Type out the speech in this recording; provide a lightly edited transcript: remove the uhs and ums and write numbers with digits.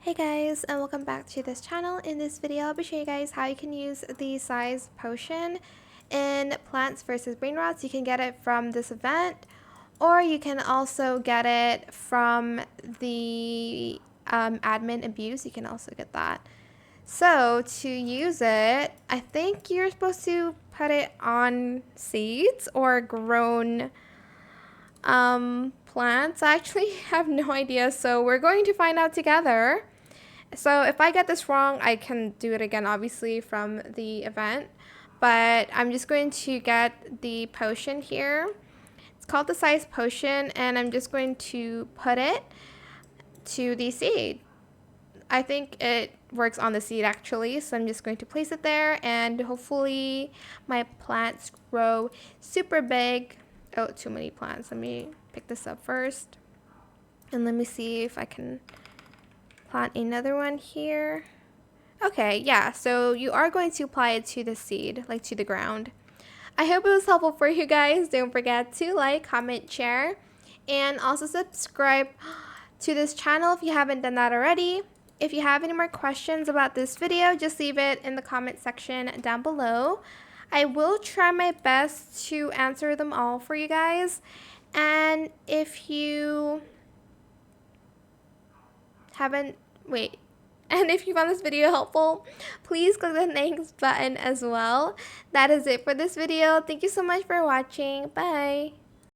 Hey guys, and welcome back to this channel. In this video, I'll be showing you guys how you can use the size potion in Plants vs Brainrots. You can get it from this event, or you can also get it from the admin abuse. You can also get that. So to use it, I think you're supposed to put it on seeds or grown plants. I actually have no idea, so we're going to find out together. So if I get this wrong, I can do it again, obviously, from the event. But I'm just going to get the potion here. It's called the size potion, and I'm just going to put it to the seed. I think it works on the seed, actually. So I'm just going to place it there, and hopefully my plants grow super big. Oh, too many plants. Let me pick this up first. And let me see if I can plant another one here. Okay, yeah, so you are going to apply it to the seed, like to the ground. I hope it was helpful for you guys. Don't forget to like, comment, share, and also subscribe to this channel if you haven't done that already. If you have any more questions about this video, just leave it in the comment section down below. I will try my best to answer them all for you guys. And if you and if you found this video helpful, please click the thanks button as well. That is it for this video. Thank you so much for watching. Bye.